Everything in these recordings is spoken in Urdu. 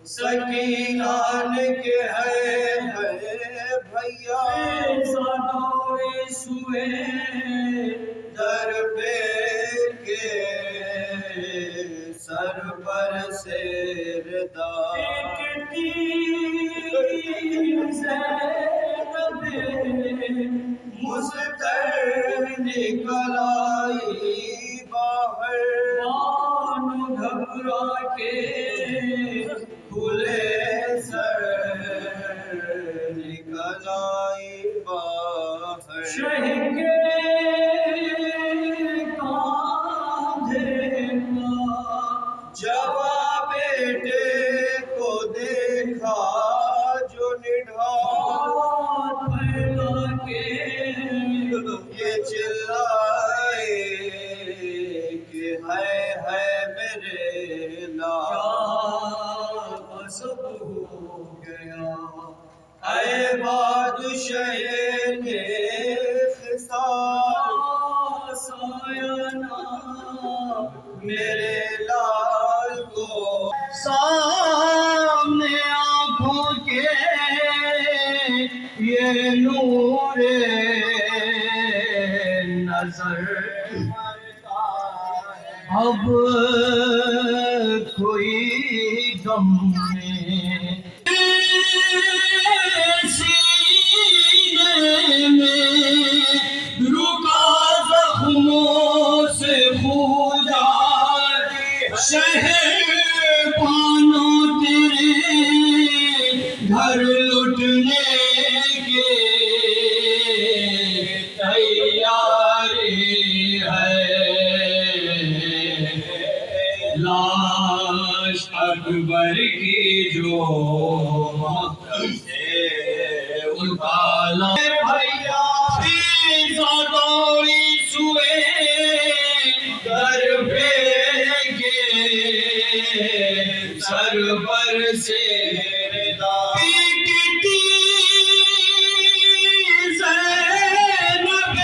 سکینان کے ہے بھیا سادوی سوئے در پہ کے سر پر سیردہ مستر نکل آئی باہر گھبرا کے کھلے سر نکل آئی باہر شہ کے کاندھے کا جواب بیٹے کو دیکھا جو نڈھال پھیلا کے یہ چلائے کہ ہے میرے لال سب ہو گیا اے بادشاہ خصال ساینا میرے لال کو سامنے آنکھوں کے یہ نور نظر اب کوئی غم میں سینے میں رکا زخموں سے خوجا شہر پانوں تیرے گھر لٹنے کے تیاری ہے لاش اکبر کی جو مقتل سے اٹھالا بھیا زادوی سوئے در پہ کے سر پر سیردہ پیٹتی زینب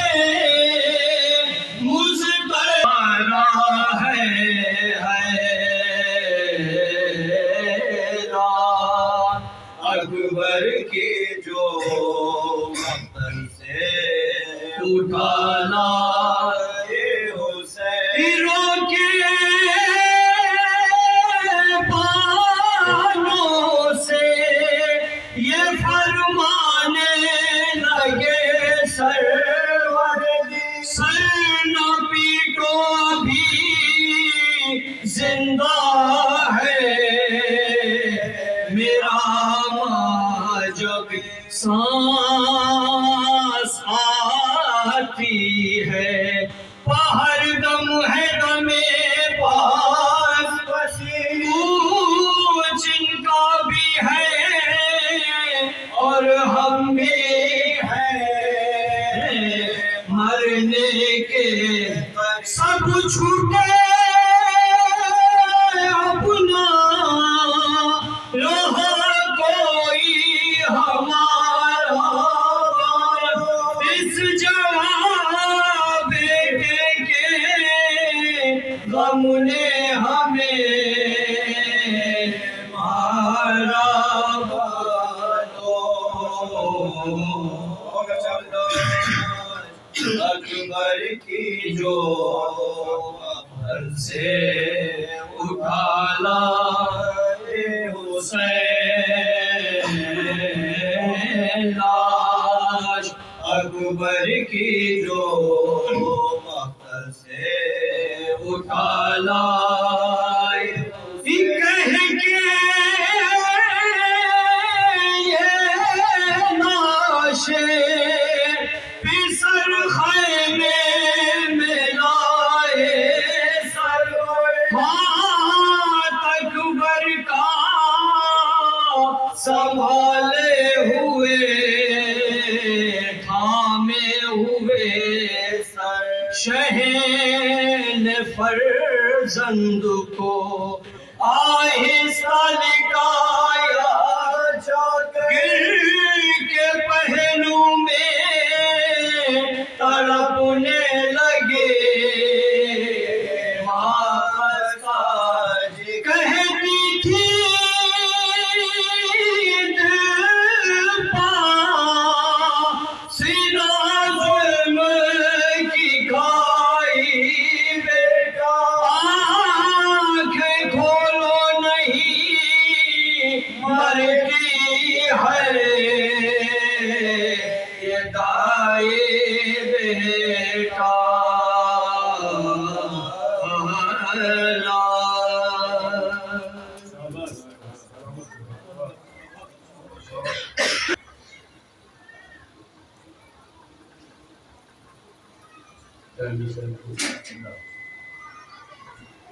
مزدرا ہے اکبر کی جو مقتل سے اٹھانا حسین رو کے بانوں سے یہ فرمانے لگے سرور سر نہ پیٹو ابھی زندہ ہے میرا ماں جب سانس آتی ہے باہر دم ہے دمے پاس جن کا بھی ہے اور ہم بھی ہیں مرنے کے سب چھوٹے اپنا رہا کوئی ہمارا اس جواب بیٹے کے غم نے ہمیں مارا اکبر کی جو مقتل سے اٹھالا حسین لاش اکبر کی جو مقتل سے اٹھالا کہہ کے یہ لاشیں پسر خیمے میں لائے ہاتھ اکبر کا سنبھالے ہوئے تھامے ہوئے شہین فرزند کو آہستہ لٹایا جا گر کے پہلو میں تڑپنے لگے کہتی تھی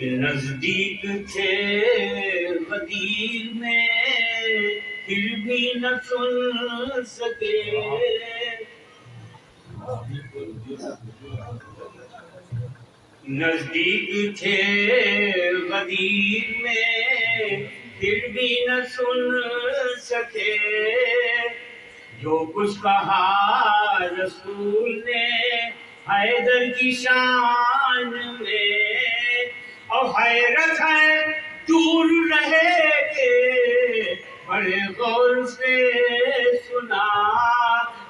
نزدیک تھے غدیر میں پھر بھی نہ سن سکے، نزدیک تھے غدیر میں پھر بھی نہ سن سکے، جو کچھ کہا رسول نے حیدر کی شان میں، اور حیرت ہے دور رہے کہ بڑے غور سے سنا،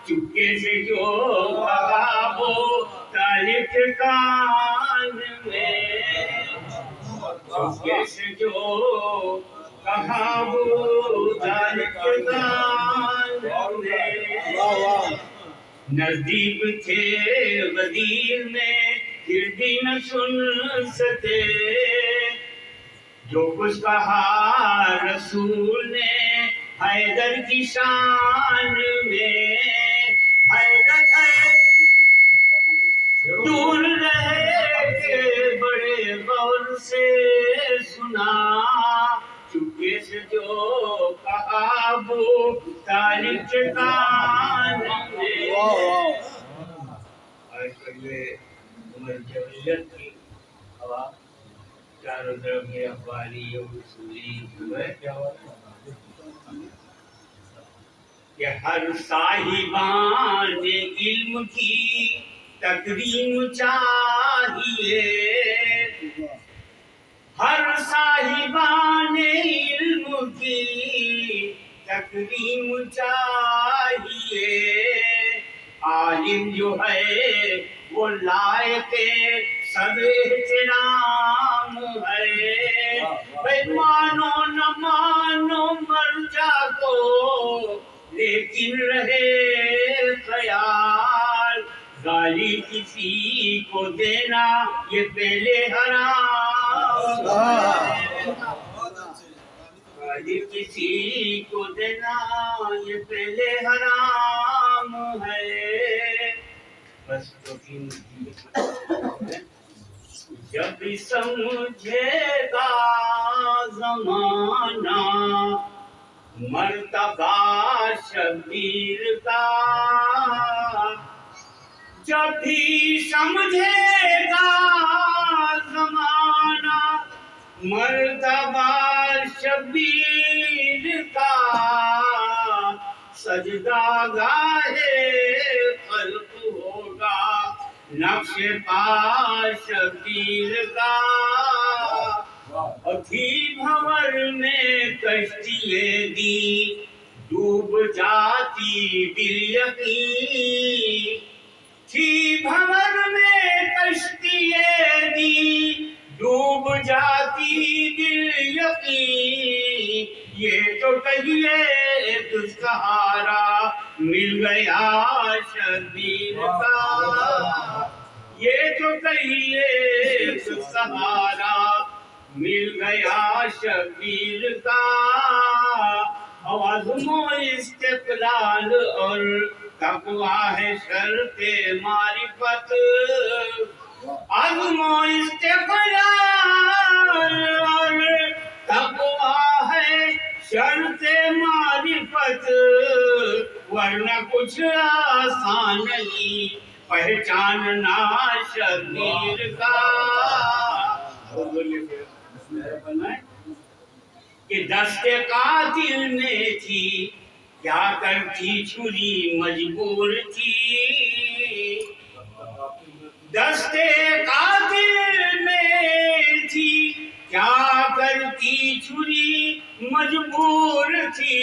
چپکے سے جو کہا وہ طالب کے کان میں، چپکے سے جو کہا وہ طالب کے کان میں، نزدیک تھے غدیر میں پھر بھی نہ سن سکے، جو کچھ کہا رسول نے حیدر کی شان میں، حیرت ہے دور رہے کہ بڑے غور سے سنا، چپکے سے جو کہا وہ طالب کے کان میں۔ آج کل یہ عمر جمعیت کی ہوا چاروں طرف یہ اخباری اور اصولی جو ہے کیا ہوا کہ ہر صاحبان علم کی تکریم چاہیے، ہر صاحبان علم کی تکریم چاہیے، عالم جو ہے وہ لائق سب احترام ہے، بھائی مانو نہ مانو مرجع کو لیکن رہے خیال، گالی کسی کو دینا یہ پہلے حرام ہے، گالی کسی کو دینا یہ پہلے حرام ہے، بس تو جب سمجھے گا زمانہ مرتبہ شبیر کا، جب بھی سمجھے گا زمانہ مرتبہ شبیر کا، سجدہ گاہے خلق ہوگا نقش پا شبیر کا، اور تھی بھنور میں کشتییں دی ڈوب جاتی بالیقین، تھی بھنور میں کشتییں دی ڈوب جاتی بالیقین، یہ تو کہیے ایک سہارا مل گیا شبیر کا، یہ تو کہیے ایک سہارا مل گیا شبیر کا، عزم و استقلال اور تقویٰ ہے شرط معرفت، عزم و استقلال اور تقویٰ ہے شرط معرفت، ورنہ کچھ آسان نہیں پہچاننا شبیر کا، کہ دست قاتل میں تھی کیا کرتی چھری مجبور تھی، دست قاتل میں تھی کیا کرتی چھری مجبور تھی،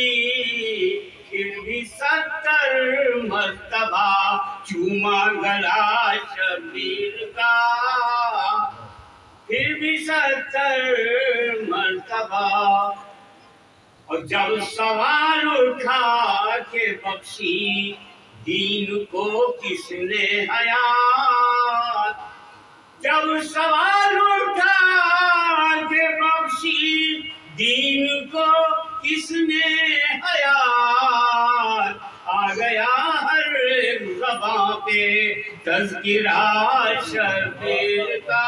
پھر بھی 70 مرتبہ چوما گلا شبیر کا، پھر بھی 70 مرتبہ، اور جب سوال اٹھا کہ بخشی دین کو کس نے حیات، جب سوال اٹھا کہ بخشی دین کو کس نے حیات، آ گیا ہر زباں پہ تذکرہ شبیر کا،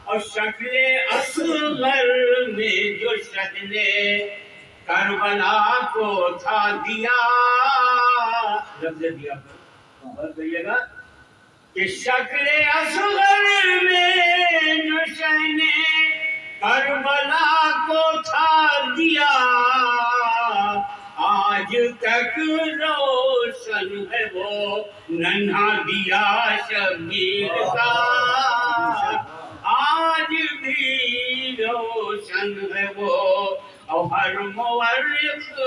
اور شکل اصغر میں جو شہن کربلا کو تھا دیا، لفظ دیا بول کہیے گا کہ شکل اصغر میں جو شہن کربلا کو تھا دیا، آج تک روشن ہے وہ ننھا دیا شبیر کا، آج بھی روشن ہے وہ، اور ہر مورخ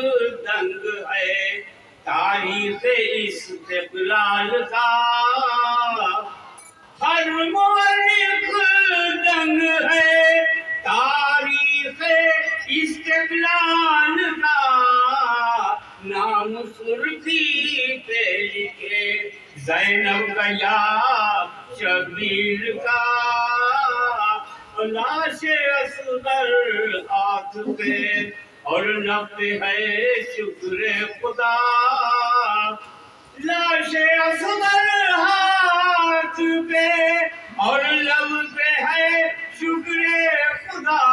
دنگ ہے تاریخ استقلال کا، ہر مورخ دنگ ہے تاریخ استقلال کا، نام سرخی پہ لکھے زینب کا یا شبیر کا، لاش اصغر ہاتھ پہ اور لب پہ ہے شکر خدا، لاش اصغر ہاتھ پہ اور لب پہ ہے شکر خدا،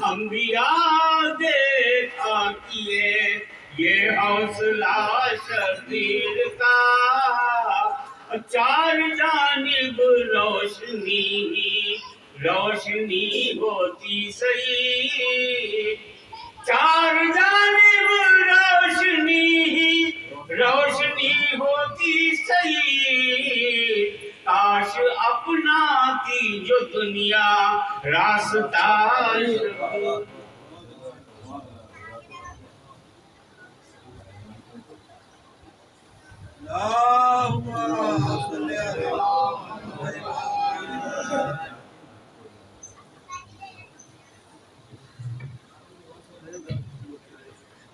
انبیاء دیکھا کیے یہ حوصلہ شبیر کا، چار جانب روشنی روشنی ہوتی سہی، چار جانب روشنی روشنی ہوتی سہی، کاش اپناتی جو دنیا راستہ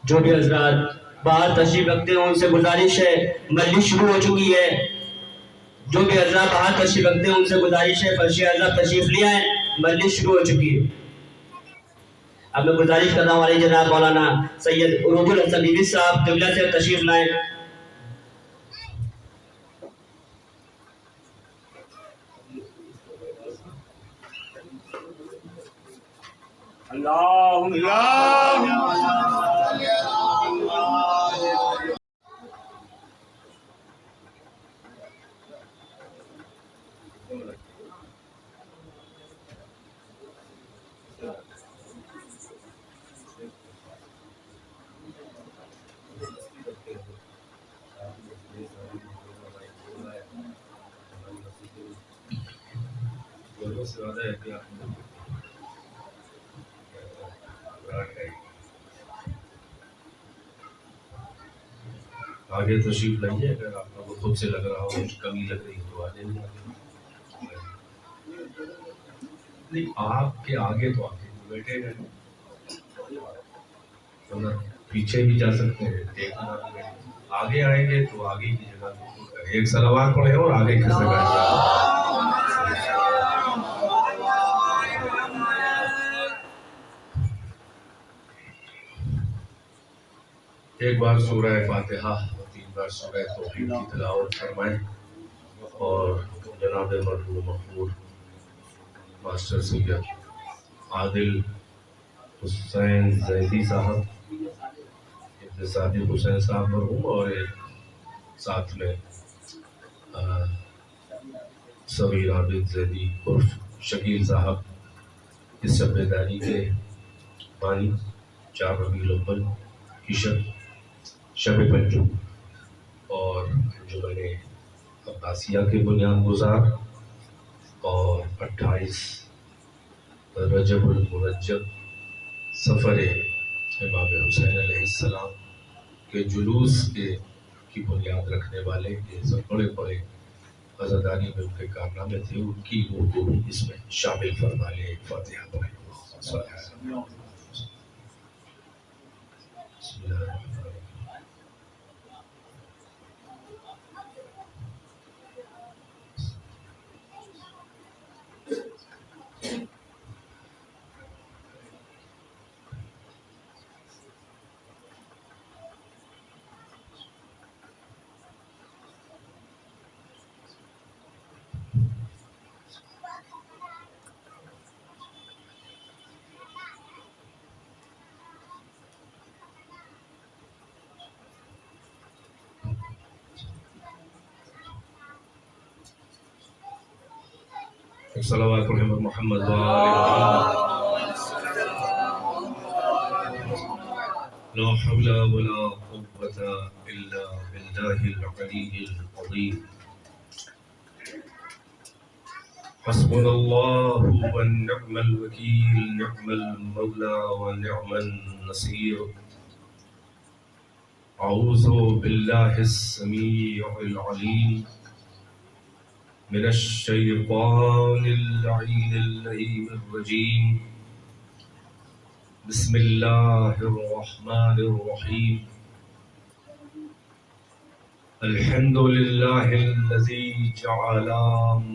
جو بھی حضرات باہر تشریف رکھتے ہیں ان سے گزارش ہے، مجلس شروع ہو چکی ہے، جو بھی حضرات باہر تشریف رکھتے ہیں ان سے گزارش ہے فرشی حضرات تشریف لے آئیں، مجلس شروع ہو چکی ہے۔ اب میں گزارش کر رہا ہوں ہمارے جناب مولانا سید عروج الحسن بیوی صاحب قبلہ سے تشریف لائیں۔ آگے تشریف لائیے، اگر آپ کو خود سے لگ رہا ہو کچھ کمی لگ رہی تو آ جائیے، نہیں آپ کے آگے تو آگے بیٹھے گئے، پیچھے بھی جا سکتے ہیں، دیکھنا آگے آئیں گے تو آگے کی جگہ ایک صلوات پڑھے اور آگے کھسے بیٹھ جائے۔ ایک بار سورہ فاتحہ اور 3 بار سورہ توحید کی تلاوت فرمائیں، اور جناب مرحوم مقبول ماسٹر سید عادل حسین زیدی صاحب، ابن صادق حسین صاحب مرحوم، اور ایک ساتھ میں صغیر عابد زیدی عرف شکیل صاحب، اس شب بیداری کے بانی 4 ربیع الاول کی شب پنجم اور انجمن عباسیہ کے بنیاد گزار، اور 28 رجب المرجب سفر امام حسین علیہ السلام کے جلوس کی بنیاد رکھنے والے، یہ سب بڑے بڑے عزاداری میں ان کے کارنامے تھے، ان کی روح کو اس میں شامل فرما لے۔ فاتحہ پڑھیں۔ بسم اللہ الرحمن الرحیم۔ صلوات محمد محمد وآل محمد. لا حول ولا قوة إلا بالله العلي العظيم. حسبنا الله ونعم الوكيل، نعم المولى ونعم النصير. أعوذ بالله السميع العليم من الشيطان اللعين اللئيم الرجيم. بسم الله الرحمن الرحيم. الحمد لله الذي جعل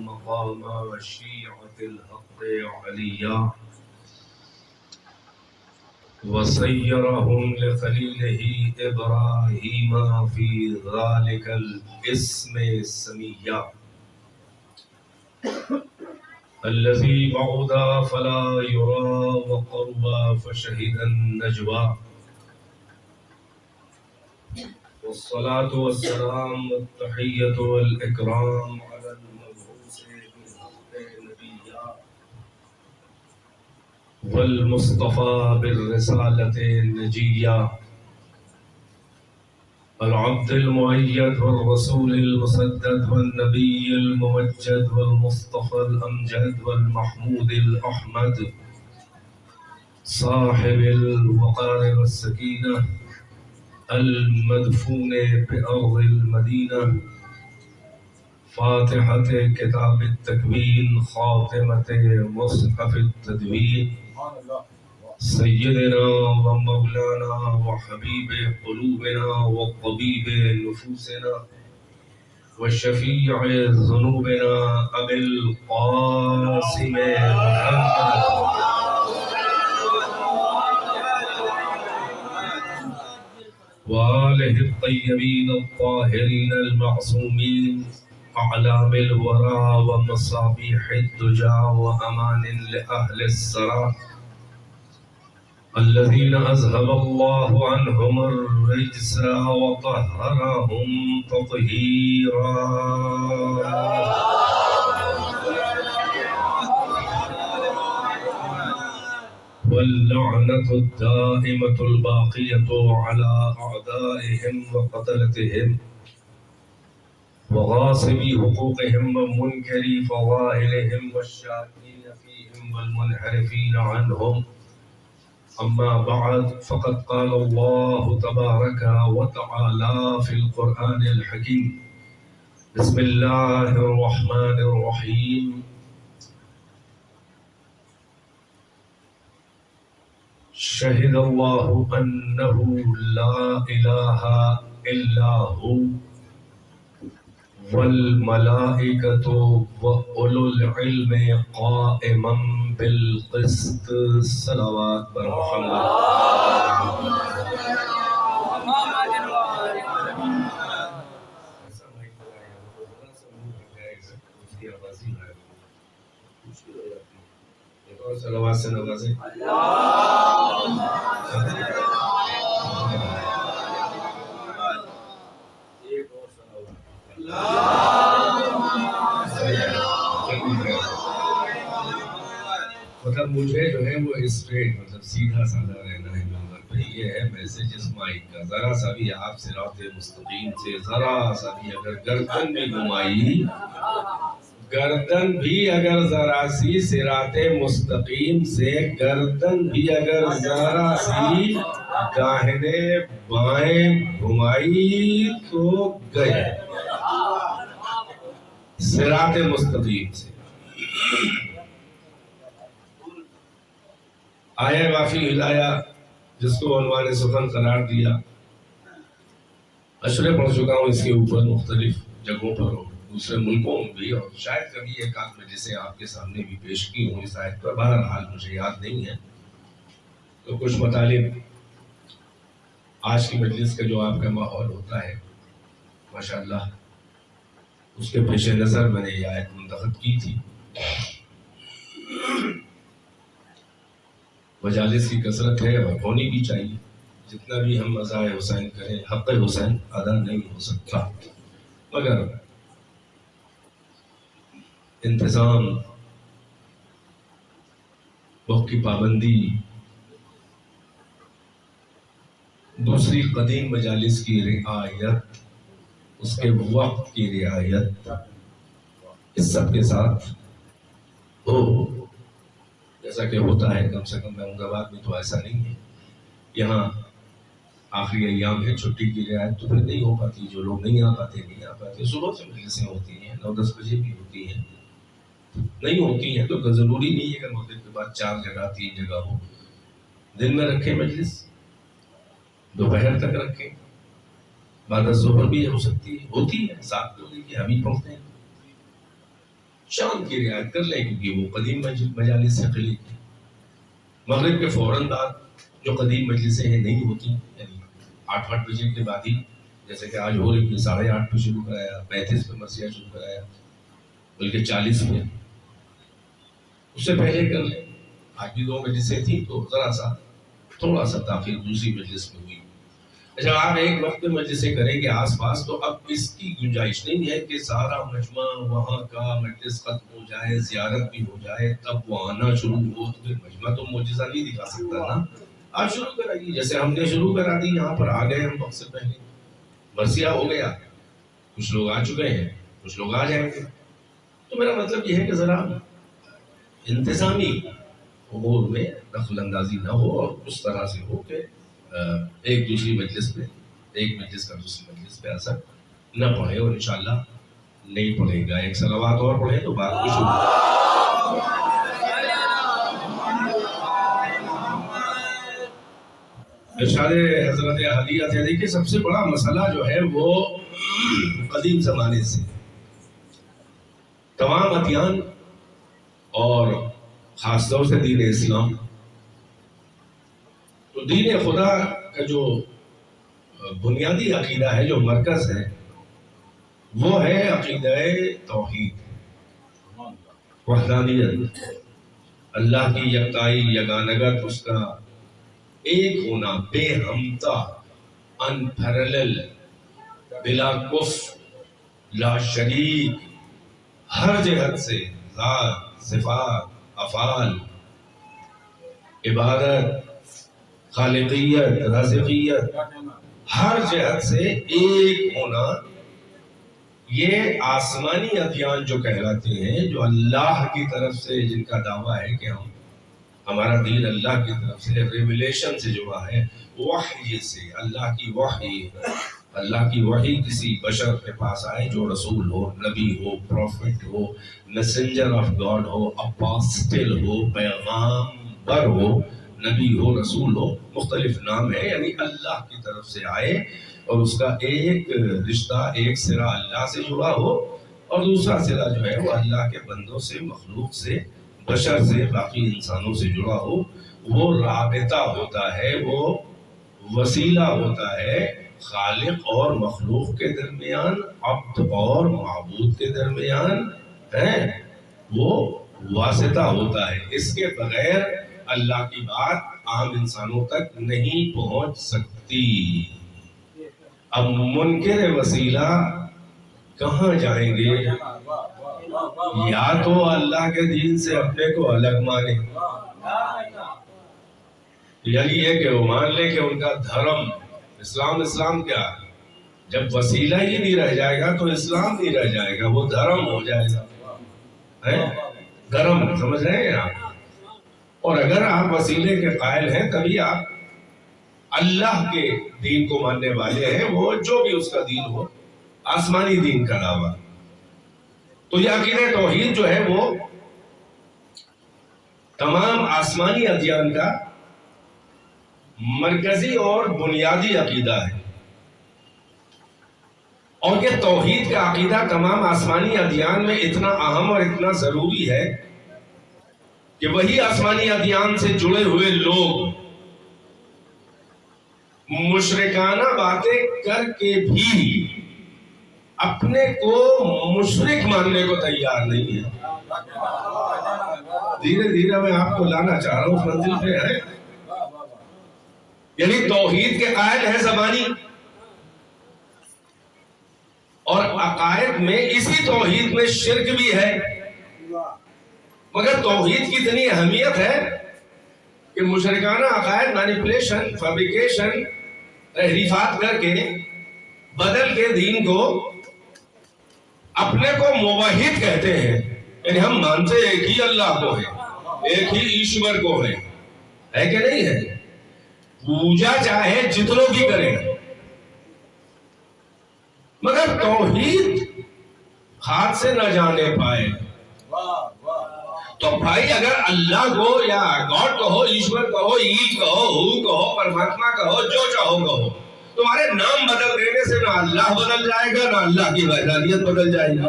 مقام الشيعة الحق عليا وصيرهم لخليله إبراهيم في ذلك الاسم السميا. الذي بعد فلا يرى وقرب فشهد النجوى. والصلاة والسلام والتحية والإكرام على المبعوث بالحق نبيا والمصطفى بالرسالة نجيا. العبد المؤيد والرسول المسدد والنبي الممجد والمصطفى الأمجد والمحمود الأحمد صاحب الوقار والسكينة المدفون بأرض المدينة. فاتحة كتاب التكوين، خاتمة مصحف التدوين. سيدنا ومولانا وحبيب قلوبنا وطبيب نفوسنا وشفيع ذنوبنا أبي القاسم محمد وآله الطيبين الطاهرين المعصومين، أعلام الورى ومصابيح الدجى وأمان لأهل السرى، الذين أذهب الله عنهم الرجس وطهرهم تطهيرا. واللعنة الدائمة الباقية على أعدائهم وقتلتهم وغاصبي حقوقهم ومنكري فضائلهم والشاكين فيهم والمنحرفين عنهم. أما بعد، فقد قال الله تبارك وتعالى في القرآن الحكيم: بسم الله الرحمن الرحيم. شهد الله أنه لا إله إلا هو والملائكة وأولو العلم قائما بالقسط. صلوات بر محمد. صلوات سے نوازیں. مطلب مجھے جو ہے وہ اسٹریٹ مطلب سیدھا سادہ رہنا ہے نمبر پہ. یہ ہے میسج اس مائک کا. ذرا سا بھی آپ صراط مستقیم سے ذرا سا بھی اگر گردن بھی گھمائی، گردن بھی اگر ذرا سی صراط مستقیم سے گردن بھی اگر ذرا سی داہنے بائیں گھمائی تو گئے صراط مستقیم سے. آیا وافی ہلایا جس کو عنوان سخن قرار دیا. اشرے پڑھ چکا ہوں اس کے اوپر مختلف جگہوں پر، دوسرے ملکوں میں بھی، اور شاید کبھی ایک آدھ میں جسے آپ کے سامنے بھی پیش کی ہوں اس آیت پر. بہرحال مجھے یاد نہیں ہے. تو کچھ مطالب آج کی مجلس کا جو آپ کا ماحول ہوتا ہے ماشاءاللہ اس کے پیش نظر میں نے یہ آیت منتخب کی تھی. مجالس کی کثرت ہے اور ہونی بھی چاہیے. جتنا بھی ہم مزاح حسین کریں حق حسین ادا نہیں ہو سکتا، مگر انتظام وقت کی پابندی، دوسری قدیم مجالس کی رعایت، اس کے وقت کی رعایت، اس سب کے ساتھ ہو جیسا کہ ہوتا ہے. کم سے کم احمد آباد میں تو ایسا نہیں ہے. یہاں آخری ایام ہے، چھٹی کی رعایت تو پھر نہیں ہو پاتی. جو لوگ نہیں آ پاتے نہیں آ پاتے. صبح سے مجلسیں ہوتی ہیں، 9-10 بجے بھی ہوتی ہیں. نہیں ہوتی ہیں تو ضروری نہیں ہے کہ مغرب کے بعد 4 جگہ 3 جگہ ہو. دن میں رکھیں مجلس، دوپہر تک رکھیں، بعد ظہر بھی ہو سکتی ہے، ہوتی ہے 7 بجے کی ہم ہی پڑھتے ہیں. شام کی رعایت کر لیں کیونکہ وہ قدیم مجالس سے خلی. مغرب کے فوراً بعد جو قدیم مجلسیں ہیں نہیں ہوتی، یعنی 8 بجے کے بعد ہی، جیسے کہ آج ہو رہی ہے 8:30 پہ شروع کرایا، 35 پہ مرثیہ شروع کرایا، بلکہ 40 پہ. اس سے پہلے کر لیں. آج بھی 2 مجلسیں تھیں تو تھوڑا سا تاخیر دوسری مجلس میں ہوئی. جب آپ ایک وقت میں مجلسیں کریں گے آس پاس تو اب اس کی گنجائش نہیں ہے کہ سارا مجمع وہاں کا مجلس ختم ہو جائے، زیارت بھی ہو جائے، تب وہ آنا شروع ہو. تو پھر مجمع تو معجزہ نہیں دکھا سکتا نا. آپ شروع کرائیے جیسے ہم نے شروع کرا دی. یہاں پر آ گئے ہم وقت سے پہلے، مرثیہ ہو گیا، کچھ لوگ آ چکے ہیں، کچھ لوگ آ جائیں گے. تو میرا مطلب یہ ہے کہ ذرا انتظامی امور میں دخل اندازی نہ ہو اور اس طرح سے ہو کہ ایک دوسری مجلس پہ، ایک مجلس کا دوسری مجلس پہ اثر نہ پڑے. اور انشاءاللہ نہیں پڑے گا. ایک صلوات اور پڑھیں تو بات کچھ ہو. ارشاد حضرت عالیہ تھے. دیکھیے سب سے بڑا مسئلہ جو ہے وہ قدیم زمانے سے تمام ادیان اور خاص طور سے دین اسلام، تو دین خدا کا جو بنیادی عقیدہ ہے، جو مرکز ہے، وہ ہے عقیدہ توحید، وحدانیت، اللہ کی یکتائی، یگانگت، اس کا ایک ہونا، بے ہمتا، انپیرلل، بلا کفر، لا شریک، ہر جہت سے ذات، صفات، افعال، عبادت، خالقیت، رازقیت، ہر جہت سے ایک ہونا. یہ آسمانی ادیان جو کہلاتے ہیں، جو اللہ کی طرف سے جن کا دعویٰ ہے کہ ہمارا دین اللہ کی طرف سے ریویلیشن سے جڑا ہے، وحی سے، اللہ کی وحی کسی بشر کے پاس آئے جو رسول ہو، نبی ہو، پروفٹ ہو، میسنجر آف گاڈ ہو، اپاسٹل ہو، پیغامبر ہو، نبی ہو، رسول ہو، مختلف نام ہے، یعنی اللہ کی طرف سے آئے اور اس کا ایک رشتہ، ایک سرا اللہ سے جڑا ہو اور دوسرا سرا جو ہے وہ اللہ کے بندوں سے، مخلوق سے، بشر سے، باقی انسانوں سے جڑا ہو. وہ رابطہ ہوتا ہے، وہ وسیلہ ہوتا ہے خالق اور مخلوق کے درمیان، عبد اور معبود کے درمیان ہے، وہ واسطہ ہوتا ہے. اس کے بغیر اللہ کی بات عام انسانوں تک نہیں پہنچ سکتی. اب منکر وسیلہ کہاں جائیں گے؟ یا تو اللہ کے دین سے اپنے کو الگ مانے، یعنی یہ کہ وہ مان لے کہ ان کا دھرم اسلام کیا، جب وسیلہ ہی نہیں رہ جائے گا تو اسلام نہیں رہ جائے گا، وہ دھرم ہو جائے گا. دھرم سمجھ رہے ہیں آپ؟ اور اگر آپ وسیلے کے قائل ہیں تبھی آپ اللہ کے دین کو ماننے والے ہیں، وہ جو بھی اس کا دین ہو، آسمانی دین کا دعویٰ. تو یہ عقیدہ توحید جو ہے وہ تمام آسمانی ادیان کا مرکزی اور بنیادی عقیدہ ہے. اور یہ توحید کا عقیدہ تمام آسمانی ادیان میں اتنا اہم اور اتنا ضروری ہے کہ وہی آسمانی ادیان سے جڑے ہوئے لوگ مشرکانہ باتیں کر کے بھی اپنے کو مشرک ماننے کو تیار نہیں ہے. دھیرے دھیرے میں آپ کو لانا چاہ رہا ہوں اس منزل پہ ہے. یعنی توحید کے قائل ہے زبانی، اور عقائد میں اسی توحید میں شرک بھی ہے، مگر توحید کی اتنی اہمیت ہے کہ مشرکانہ عقائد مینیپولیشن فیبریکیشن تحریفات کر کے بدل کے دین کو اپنے کو موحد کہتے ہیں، یعنی ہم مانتے ہیں ایک ہی اللہ کو ہے، ایک ہی ایشور کو ہے کہ نہیں ہے؟ پوجا چاہے جتنوں کی کریں مگر توحید ہاتھ سے نہ جانے پائے۔ تو بھائی اگر اللہ کو یا گاڈ کہو، ایشور کہو، ایل کہو، ہو کہو، پرماتما کہو، جو چاہو کہو، تمہارے نام بدل دینے سے نہ اللہ بدل جائے گا نہ اللہ کی وحدانیت بدل جائے گی۔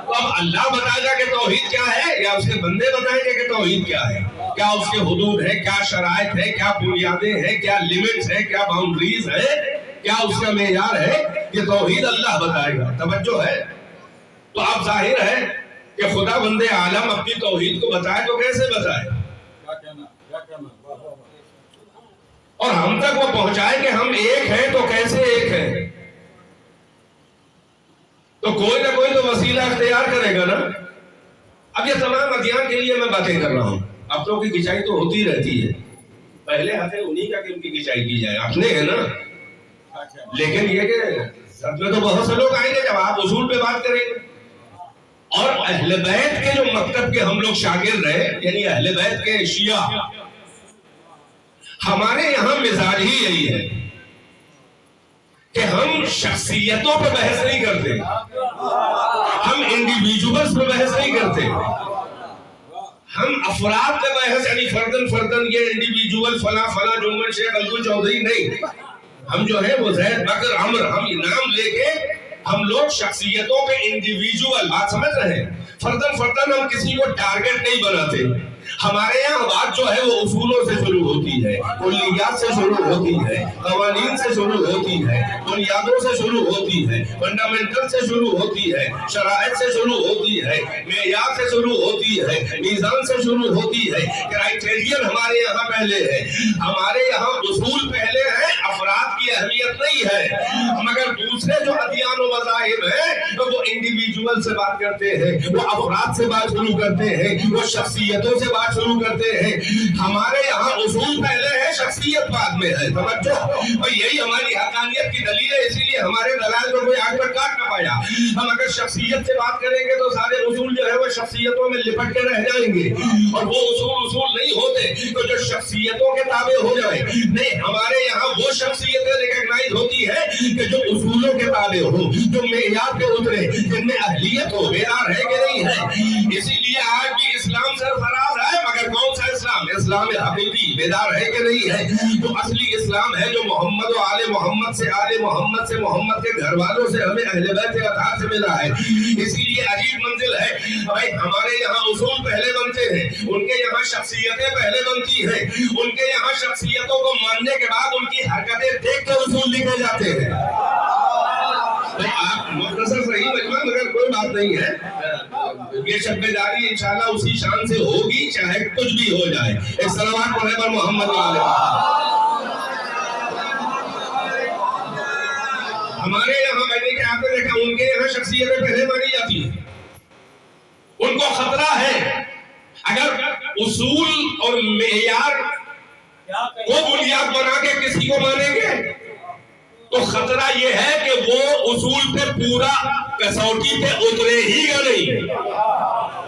تو اب اللہ بتائے گا کہ توحید کیا ہے یا اس کے بندے بتائیں گے کہ توحید کیا ہے؟ کیا اس کے حدود ہے، کیا شرائط ہے، کیا بنیادیں ہیں، کیا لیمٹس ہے، کیا باؤنڈریز ہے، کیا اس کا معیار ہے؟ یہ توحید اللہ بتائے گا۔ توجہ ہے؟ تو اب ظاہر ہے کہ خدا بند عالم اپنی توحید کو بتائے تو کیسے بتائے، اور ہم تک وہ پہنچائے کہ ہم ایک ہیں تو کیسے ایک ہیں؟ تو کوئی نہ کوئی تو وسیلہ اختیار کرے گا نا۔ اب یہ تمام ادیان کے لیے میں باتیں کر رہا ہوں، اپنوں کی کھچائی تو ہوتی رہتی ہے، پہلے حق ہے انہی کا کہ ان کی کھچائی کی جائے، اپنے ہیں نا۔ لیکن یہ کہ سب میں تو بہت سے لوگ آئیں گے جب آپ اصول پہ بات کریں گے، اور اہل بیت کے جو مکتب کے ہم لوگ شاگرد رہے، یعنی اہل بیت کے شیعہ، ہمارے یہاں مزاج ہی یہی ہے کہ ہم شخصیتوں پہ بحث نہیں کرتے، ہم انڈیویجولز پہ بحث نہیں کرتے، ہم افراد پہ بحث، یعنی فردن فردن یہ انڈیویجول فلاں فلاں جنگل شیخ الگو چودھری نہیں، ہم جو ہے وہ زید بکر عمر، ہم نام لے کے ہم لوگ شخصیتوں پہ انڈیویجول بات سمجھ رہے ہیں، فردن فردن ہم کسی کو ٹارگٹ نہیں بناتے۔ ہمارے یہاں بات جو ہے وہ اصولوں سے شروع ہوتی ہے، کلیات سے شروع ہوتی ہے، قوانین سے شروع ہوتی ہے، بنیادوں سے شروع ہوتی ہے، فنڈامنٹل سے شروع ہوتی ہے، شرائط سے شروع ہوتی ہے، معیار سے شروع ہوتی ہے، میزان سے شروع ہوتی ہے، کرائٹیرین ہمارے یہاں پہلے ہے، ہمارے یہاں اصول پہلے ہیں، افراد کی اہمیت نہیں ہے۔ مگر دوسرے جو ادیان و مذاہب ہیں وہ انڈیویجول سے بات کرتے ہیں، وہ افراد سے بات شروع کرتے ہیں، وہ شخصیتوں سے بات شروع کرتے ہیں۔ ہمارے یہاں اصول پہلے ہے، شخصیت بعد میں ہے۔ توجہ، اور یہی ہماری حقانیت کی دلیل ہے، اسی لیے ہمارے دلائل کو کوئی آج تک کاٹ نہ پایا۔ ہم اگر شخصیت سے بات کریں گے تو سارے اصول جو ہے وہ شخصیتوں میں لپٹ کے رہ جائیں گے، اور وہ اصول نہیں ہوتے تو جو شخصیتوں کے تابع ہو جائے۔ نہیں، ہمارے یہاں وہ شخصیتیں ریکگنائز ہوتی ہے کہ جو اصولوں کے تابع ہو، جو معیار پہ اترے، جن میں اہلیت ہو، بیدار ہے کہ نہیں ہے۔ اسی لیے آج بھی اسلام سرفراز ہے، مگر کون سا اسلام؟ اسلام حقیقی بیدار ہے کہ نہیں ہے؟ جو اصلی اسلام ہے، جو محمد و آل محمد سے، آل محمد سے، محمد کے گھر والوں سے، ہمیں اہل بیت اطہار سے ملا ہے۔ اسی لیے عجیب منزل ہے بھائی، ہمارے یہاں اصول پہلے بنتے ہیں، ان کے یہاں شخصیتیں پہلے بنتی ہیں، ان کے یہاں شخصیتوں کو ماننے کے بعد ان کی حرکتیں دیکھ کے اصول لکھے جاتے ہیں۔ آپ مختصر صحیح مجمع، مگر کوئی بات نہیں ہے، یہ شب بیداری انشاءاللہ اسی شان سے ہوگی چاہے کچھ بھی ہو جائے۔ ایک صلوات پڑھے پر محمد و آل محمد۔ ہمارے یہاں میں نے کہ آپ نے دیکھا ان کے یہاں شخصیتیں پہلے مانی جاتی ہیں، ان کو خطرہ ہے اگر اصول اور معیار کو بنیاد بنا کے کسی کو مانیں گے تو خطرہ یہ ہے کہ وہ اصول پہ پورا کسوٹی پہ اترے ہی گا نہیں۔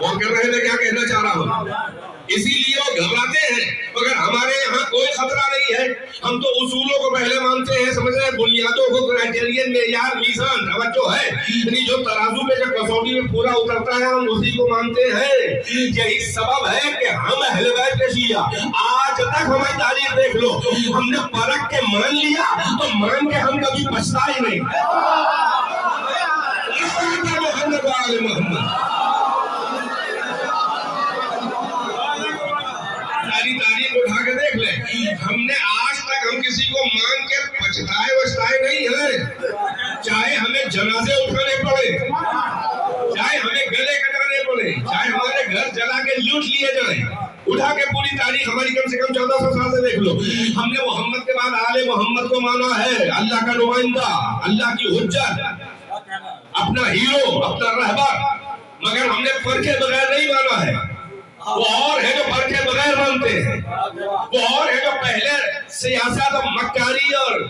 وہ کہہ رہے تھے کیا کہنا چاہ رہا ہوں، اسی لیے وہ گھبراتے ہیں، مگر ہمارے یہاں کوئی خطرہ نہیں ہے۔ ہم تو اصولوں کو پہلے مانتے ہیں، سمجھ رہے ہیں، بنیادوں کو، کرائٹیرین، معیار، میزان، توجہ ہے، یعنی جو ترازو پہ جب کسوٹی میں پورا اترتا ہے ہم اسی کو مانتے ہیں۔ یہی سبب ہے کہ ہم اہل بیت کے شیعہ آج تک ہماری تاریخ دیکھ لو، ہم نے پرکھ کے مان لیا تو مان کے ہم کبھی پچھتا ہی نہیں۔ محمد و آل محمد، تاریخ اٹھا کے دیکھ لیں، ہم نے آج تک ہم کسی کو مان کے پچھتائے نہیں ہیں، چاہے ہمیں جنازے اٹھانے پڑے، چاہے ہمیں گلے کٹانے پڑے، چاہے ہمارے گھر جلا کے لوٹ لیے جائیں، اٹھا کے پوری تاریخ ہماری کم سے کم 1400 سال سے دیکھ لو، ہم نے محمد کے بعد آل محمد کو مانا ہے، اللہ کا نمائندہ، اللہ کی حجت، اپنا ہیرو، اپنا رہبر، مگر ہم نے پرکھے بغیر نہیں مانا ہے۔ وہ اور ہے جو پر کے بغیر مانتے ہیں، وہ اور ہے جو پہلے سیاست اور مکاری اور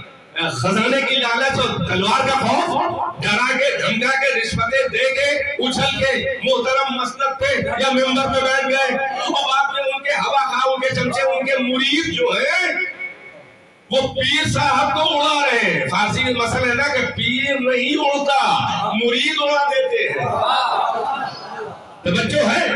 خزانے کی لالچ اور تلوار کا خوف ڈرا کے دھمکا کے رشوتیں دے کے اچھل کے محترم مسند پہ یا ممبر پہ بیٹھ گئے، اور آپ نے ان کے ہوا خواہوں کے چمچے ان کے مرید جو ہیں وہ پیر صاحب کو اڑا رہے ہیں۔ فارسی میں مسئلہ ہے نا کہ پیر نہیں اڑتا، مرید اڑا دیتے ہیں۔ توجہ ہے،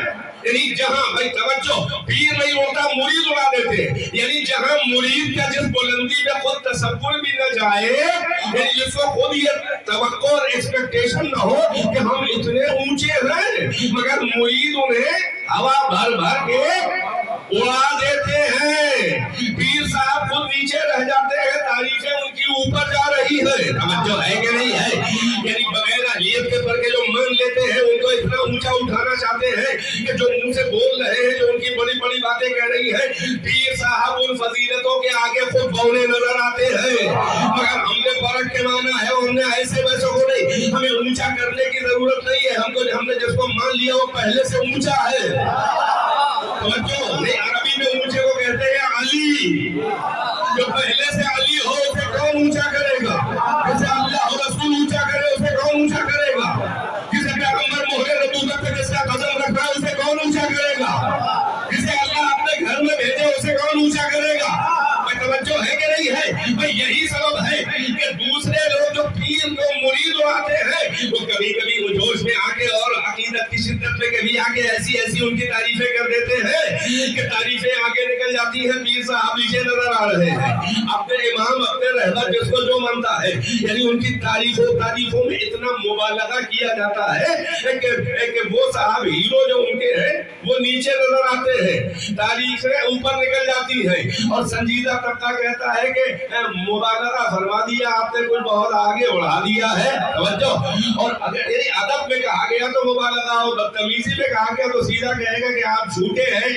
یعنی جہاں بھائی توجہ، پیر نہیں اڑتا مرید اڑا دیتے ہیں، یعنی جہاں مرید کا جس بلندی میں خود تصور بھی نہ جائے، یعنی جس کو خود یہ توقع اور ایکسپیکٹیشن نہ ہو کہ ہم اتنے اونچے ہیں، مگر مرید انہیں ہوا بھر بھر کے اڑا دیتے ہیں۔ پیر صاحب خود نیچے رہ جاتے ہیں، تعریفیں ان کی اوپر جا رہی ہے۔ توجہ ہے کہ نہیں ہے؟ یعنی بغیر اہلیت کے پر کے جو مان لیتے ہیں ان کو اتنا اونچا اٹھانا چاہتے ہیں کہ جو منہ سے بول رہے ہیں، جو ان کی بڑی بڑی باتیں کہہ رہی ہیں، پیر صاحب ان فضیلتوں کے آگے خود بونے نظر آتے ہیں۔ مگر ہم نے فرق کے مانا ہے، ہم نے ایسے ویسے کو نہیں، ہمیں اونچا کرنے کی ضرورت نہیں ہے، ہم نے جس کو مان لیا وہ پہلے سے اونچا ہے۔ توجہ نہیں، عربی میں اونچے کو کہتے ہیں علی، جو پہلے سے علی ہو اسے کون اونچا کرے گا؟ جسے اللہ اور رسول اونچا کرے اسے کون اونچا کرے گا؟ جسے پیغمبر مہر نبوت پہ جس کا قدم رکھا ہے اسے کون اونچا کرے گا؟ جسے اللہ اپنے گھر میں بھیجے اسے کون اونچا کرے گا؟ توجہ ہے کہ نہیں ہے؟ بھئی یہی سبب ہے کہ دوسرے لوگ جو پیر کو مرید اڑاتے ہیں وہ کبھی کبھی وہ جوش میں آ کے اور عقیدت کی شدت میں کبھی آ کے ایسی ان کی تعریفیں کر دیتے ہیں کہ تعریفیں آگے نکل جاتی ہیں، پیر صاحب نیچے نظر آ رہے ہیں۔ اپنے امام اپنے رہبر جس کو جو مانتا ہے، یعنی ان کی تعریفوں میں اتنا مبالغہ کیا جاتا ہے کہ وہ صاحب ہیرو جو ان کے ہیں وہ نیچے نظر آتے ہیں، تعریفیں اوپر نکل جاتی ہیں، اور سنجیدہ طبقہ کہتا ہے کہ مبالغہ فرما دیا آپ نے، کچھ بہت آگے بڑھا دیا ہے۔ توجہ، اور اگر یعنی ادب میں کہا گیا تو مبالغہ، اور بدتمیزی میں کہا گیا تو سیدھا کہے گا کہ آپ جھوٹے ہیں،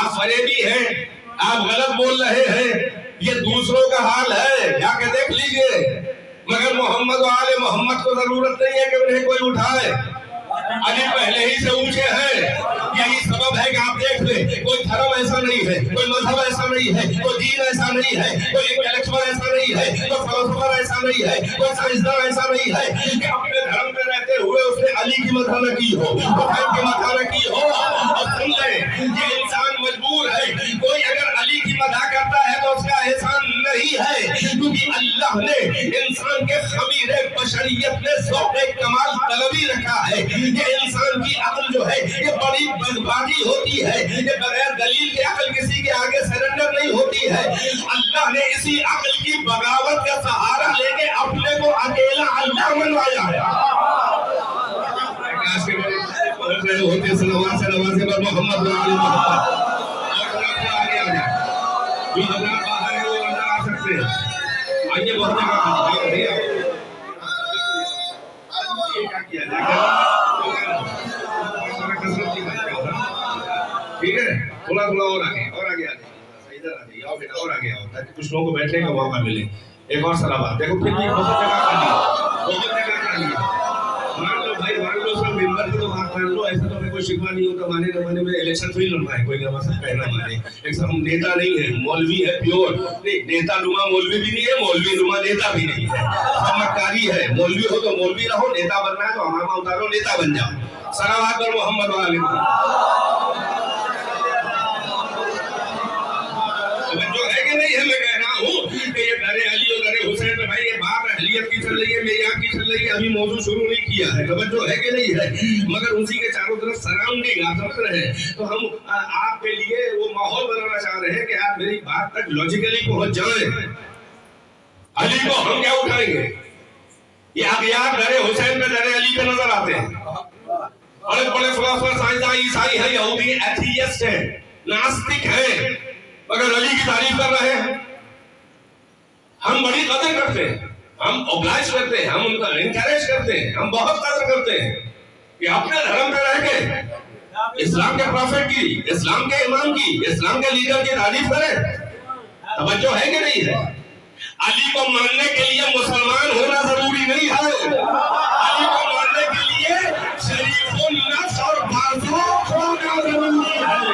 آپ فریبی ہیں، آپ غلط بول رہے ہیں، یہ دوسروں کا حال ہے، جا کے دیکھ لیجئے۔ مگر محمد و آل محمد کو ضرورت نہیں ہے کہ انہیں کوئی اٹھائے، علی پہلے ہی سے اونچے ہیں۔ یہی سبب ہے کہ آپ دیکھ لیں، کوئی دھرم ایسا نہیں ہے، کوئی مذہب ایسا نہیں ہے، کوئی دین ایسا نہیں ہے، کوئی انٹلیکچوئل ایسا نہیں ہے، کوئی فلسفر ایسا نہیں ہے، کوئی سائنسدان ایسا نہیں ہے کہ اپنے دھرم میں رہتے ہوئے اس نے علی کی مدح نہ کی ہو، حسین کی مدح نہ کی ہو۔ اور سن لیں، یہ انسان مجبور ہے، کوئی اگر علی کی مدح کرتا ہے تو اس کا احسان نہیں ہے، کیونکہ اللہ نے انسان کے خمیر بشریت میں ذوق کمال طلبی رکھا ہے۔ یہ انسان کی عقل جو ہے یہ بڑی بغباغی ہوتی ہے، یہ بغیر دلیل کے عقل کسی کے آگے سرنڈر نہیں ہوتی ہے۔ اللہ نے اسی عقل کی بغاوت کا سہارا لے کے اپنے کو اکیلا اللہ منوایا ہے۔ کاش کہ میرے پہنچ رہے ہوتے نوازے پر محمد و آل محمد، اور آگے آ جائے جو حضرات باہر ہیں وہ اندر آ سکتے ہیں۔ آئیے بہت ٹھیک ہے، تھوڑا اور آگے آ جائیے، ادھر آ جائیے، آؤ بیٹا اور آگے آؤ تاکہ کچھ لوگوں کو بیٹھنے کا موقع ملے۔ ایک اور سلام دیکھو، پھر بھی بہت جگہ کر لیا، بہت جگہ کر لیا۔ مان لو بھائی، مان لو سب ممبر کی تو بات مان لو، ایسا تو کوئی شکوہ نہیں ہوتا، مانے نہ مانے میں الیکشن تھوڑی لڑنا ہے، کوئی نماز کہنا مانے۔ ایک ہم نیتا نہیں ہے، مولوی ہے پیور، نہیں نیتا نما مولوی بھی نہیں ہے، مولوی نما نیتا بھی نہیں ہے، سب مکاری ہے۔ مولوی ہو تو مولوی رہو، نیتا بننا ہے تو امامہ اتارو، نیتا بن جاؤ۔ صلوات پر محمد و آل محمد۔ جو ہے کہ نہیں ہے، میں کہہ رہا ہوں کہ یہ در علی اور در حسین میں بھائی یہ بات اہلیت کی چل رہی ہے، معیار کی چل رہی ہے، ابھی موضوع شروع نہیں کیا ہے، توجہ ہے کہ نہیں ہے، مگر اسی کے چاروں طرف سراؤنڈنگ آپ سمجھ رہے ہیں، تو ہم آپ کے لیے وہ ماحول بنانا چاہ رہے ہیں کہ آپ میری بات تک لاجیکلی پہنچ جائیں۔ علی کو ہم کیا اٹھائیں گے؟ یہ اغیار در حسین میں در علی پہ نظر آتے ہیں، بڑے بڑے فلسفر سائنسداں عیسائی ہیں، یہودی ایتھیسٹ ہیں، ناستک ہیں، مگر علی کی تعریف کر رہے ہیں۔ ہم بڑی قدر کرتے ہیں، ہم اوبلائز کرتے ہیں، ہم ان کا انکریج کرتے ہیں، ہم بہت قدر کرتے ہیں کہ اپنے دھرم پہ رہ کے اسلام کے پروفٹ کی، اسلام کے امام کی، اسلام کے لیڈر کی تعریف کریں۔ توجہ ہے کہ نہیں ہے؟ علی کو ماننے کے لیے مسلمان ہونا ضروری نہیں ہے، علی کو ماننے کے لیے شریف النفس اور بازو ہونا ضروری ہے۔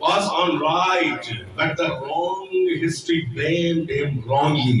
was on right, but the wrong history blamed him wrongly.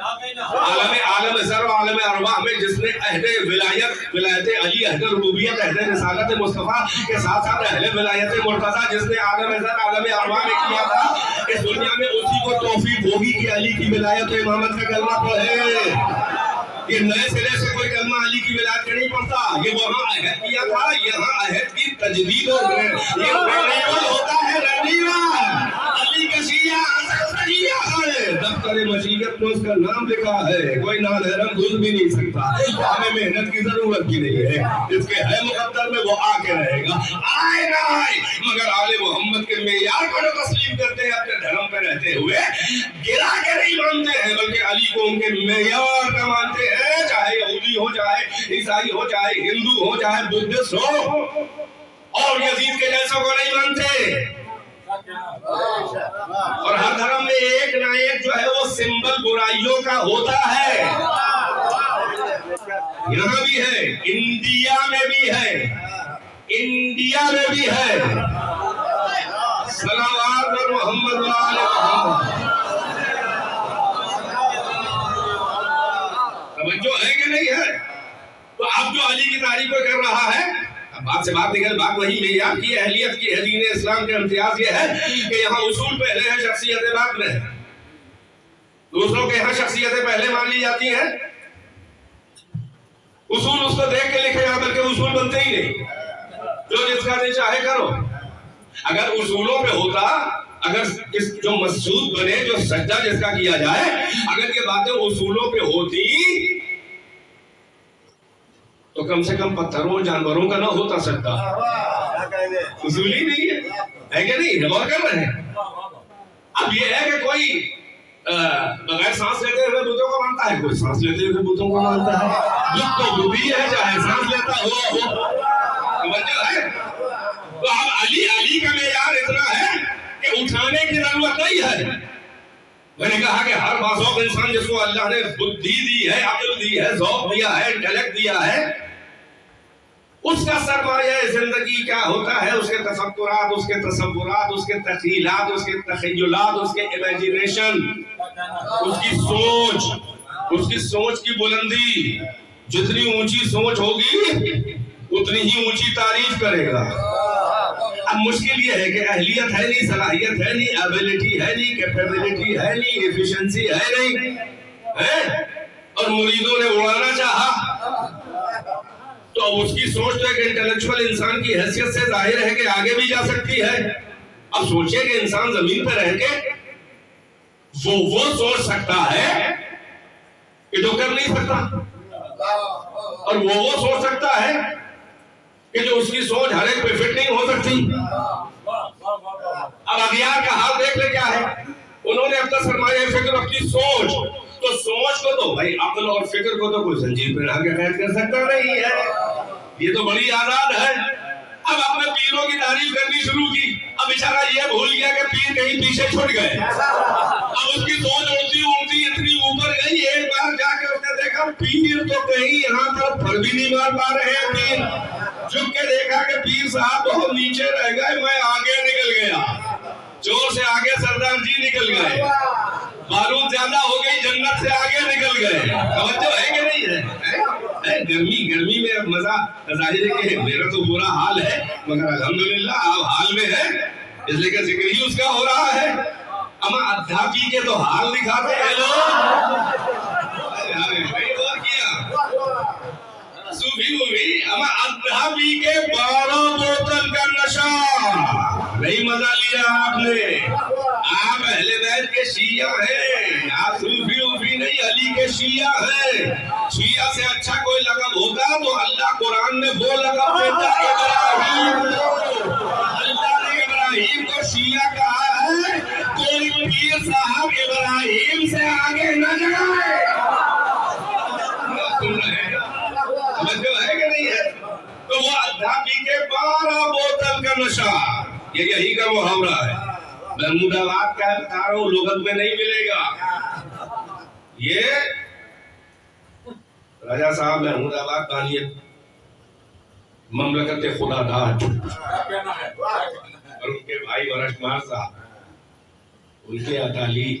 عالم ذر و عالم ارواح میں جس نے عہد ولایت علی، عہد ربوبیت، عہد رسالت مصطفیٰ کے ساتھ ساتھ اہل ولایت مرتضیٰ جس نے عالم ذر عالم ارواح میں کیا تھا، اس دنیا میں اسی کو توفیق ہوگی کہ علی کی ولایت و امامت کا کلمہ پڑھے۔ یہ نئے سرے سے کوئی کلمہ علی کی ولایت کا نہیں پڑھتا، یہ وہاں عہد کیا تھا، یہاں عہد کی تجدید ہو گئے۔ یہ رینیول ہوتا ہے، رینیول۔ علی کا شیعہ دفتر مشیت میں اس کا نام لکھا ہے، کوئی نادرم گھس بھی نہیں سکتا، ہمیں محنت کی ضرورت بھی نہیں ہے، اس کے ہے مقدر میں وہ آ کے رہے گا، آئے نہ آئے۔ مگر آل محمد کے معیار کو جو تسلیم کرتے ہیں اپنے دھرم پہ رہتے ہوئے، گرا کے نہیں مانتے ہیں بلکہ علی کو ان کے معیار کا مانتے ہیں، چاہے یہودی ہو، چاہے عیسائی ہو، چاہے ہندو ہو، چاہے بدھسٹ ہو، اور یزید کے جیسوں کو نہیں مانتے۔ اور ہر دھرم میں ایک نہ ایک جو ہے وہ سمبل برائیوں کا ہوتا ہے، یہاں بھی ہے، انڈیا میں بھی ہے، انڈیا میں بھی ہے۔ صلوات اور محمد و آل محمد۔ توجہ ہے کہ نہیں ہے؟ تو اب جو علی کی تعریف کر رہا ہے، بات سے بات نکل، بات وہی معیار کی اہلیت کی ہے۔ دین اسلام کے امتیاز یہ ہے کہ یہاں اصول پہلے ہیں، شخصیتیں بعد میں ہیں۔ دوسروں کے یہاں شخصیتیں پہلے مان لی جاتی ہیں، اصول اس کو دیکھ کے لکھے جا، بلکہ اصول بنتے ہی نہیں، جو جس کا دل چاہے کرو۔ اگر اصولوں پہ ہوتا، اگر جو مسجود بنے، جو سجدہ جس کا کیا جائے، اگر یہ باتیں اصولوں پہ ہوتی تو کم سے کم پتھروں جانوروں کا نہ ہوتا سکتا، اصول ہی نہیں ہے کہ نہیں؟ غور کر رہے ہیں۔ اب یہ ہے کہ کوئی بغیر سانس لیتے ہوئے بتوں کو مانتا ہے، کوئی سانس لیتے ہوئے بتوں کو مانتا ہے، بت تو بتی ہے چاہے سانس لیتا ہو، سمجھا ہے؟ تو اب علی کا معیار اتنا ہے کہ اٹھانے کی ضرورت نہیں ہے۔ میں نے کہا کہ ہر باذوق انسان جس کو اللہ نے بدھی دی ہے، عقل دی ہے، ذوق دیا ہے، انٹیلیکٹ دیا ہے، اس کا سرمایہ زندگی کیا ہوتا ہے؟ اس کے تفکرات، اس کے تصورات، اس کے تخیلات، اس کے تخیلات، اس کے امیجنیشن، اس کی سوچ کی بلندی۔ جتنی اونچی سوچ ہوگی اتنی ہی اونچی تعریف کرے گا۔ اب مشکل یہ ہے کہ اہلیت ہے نہیں، صلاحیت ہے نہیں، ایبلٹی ہے نہیں، کیپیبلٹی ہے نہیں، ایفیشنسی ہے نہیں، اور مریدوں نے اڑانا چاہا، تو اب اس کی سوچ تو ایک انٹلیکچوئل انسان کی حیثیت سے ظاہر ہے کہ آگے بھی جا سکتی ہے۔ اب سوچئے کہ انسان زمین پہ رہ کے وہ سوچ سکتا ہے کہ جو کر نہیں سکتا، اور وہ سوچ سکتا ہے کہ جو اس کی سوچ ہر ایک پہ فٹ نہیں ہو سکتی۔ اب اغیار کا حال دیکھ لے کیا ہے، انہوں نے اپنا سرمایہ فکر، اپنی سوچ، تو سوچ کو تو بھائی عقل اور فکر کو تو کوئی زنجیر پہ رہ کے قید کر سکتا نہیں ہے، یہ تو بڑی آزاد ہے۔ اب اپنے پیروں کی تعریف کرنی شروع کی، اب بیچارہ یہ بھول گیا کہ پیر کہیں پیچھے چھوٹ گئے، اب اس کی سوچ اڑتی اتنی اوپر گئی، ایک بار جا کے اس نے دیکھا پیر تو کہیں یہاں پر پھر بھی نہیں مار پا رہے ہیں، پیر جھک کے دیکھا کہ پیر صاحب بہت نیچے رہ گئے، میں آگے نکل گیا، چور سے آگے سردار جی نکل گئے، بارود زیادہ ہو گئی، جنت سے آگے نکل گئے۔ توجہ ہے کہ نہیں ہے؟ گرمی میں اب مزہ ظاہر ہے کہ میرا تو برا حال ہے، مگر الحمدللہ آپ حال میں ہے، اس لیے کہ ذکر ہی اس کا ہو رہا ہے۔ اما ادھا پی کے تو حال دکھاتے ہیں لوگ، صوفی اما ادھا پی کے 12 بوتل کا نشہ، نہیں مزہ لیا آپ نے؟ آپ اہل بیت کے شیعہ ہیں، آپ صوفی نہیں، علی کے شیعہ ہیں۔ شیعہ سے اچھا کوئی لقب ہوتا تو اللہ قرآن میں وہ لقب دیتا ابراہیم کو۔ اللہ نے ابراہیم کو شیعہ کہا ہے، کوئی پیر صاحب ابراہیم سے آگے نہ جائے۔ جو ہے کہ نہیں ہے؟ تو وہ ادھا پی کے 12 بوتل کا نشہ، یہ یہی کا محاورہ ہے، محمود آباد کا بتا رہا ہوں، لغت میں نہیں ملے گا۔ یہ راجہ صاحب محمود آباد بانی مملکت خدا داد اور ان کے بھائی ورش مار صاحب، ان کے اطالیق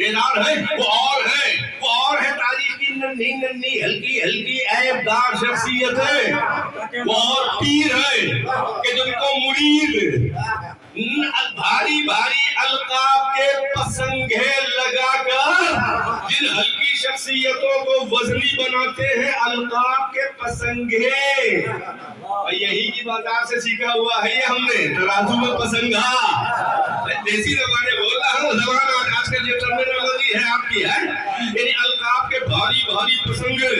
بیدار ہیں وہ اور ہے تاریخ کی ننھی ننھی ہلکی ہلکی عیب دار شخصیتیں، وہ اور پیر ہیں کہ جن کو مرید بھاری بھاری القاب کے پسنگھے لگا کر جن ہلکی شخصیتوں کو وزنی بناتے ہیں القاب کے پسنگھے، یہی کی بازار سے سیکھا ہوا ہے یہ ہم نے، ترازو میں پسنگھا، دیسی زبانیں بول رہا ہوں، زبان آج کل جو ٹرمینالوجی ہے آپ کی ہے، یعنی القاب کے بھاری بھاری پسنگھے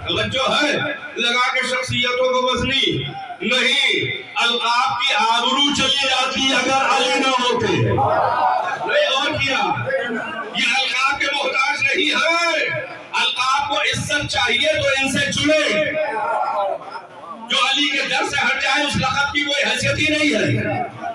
توجہ ہے لگا کے شخصیتوں کو وزنی نہیں، القاب کی آبرو چلی جاتی اگر علی نہ ہوتے، نہیں اور کیا، یہ القاب کے محتاج نہیں ہے، القاب کو عزت چاہیے تو ان سے جڑے، جو علی کے در سے ہٹ جائے اس لقب کی کوئی حیثیت ہی نہیں ہے،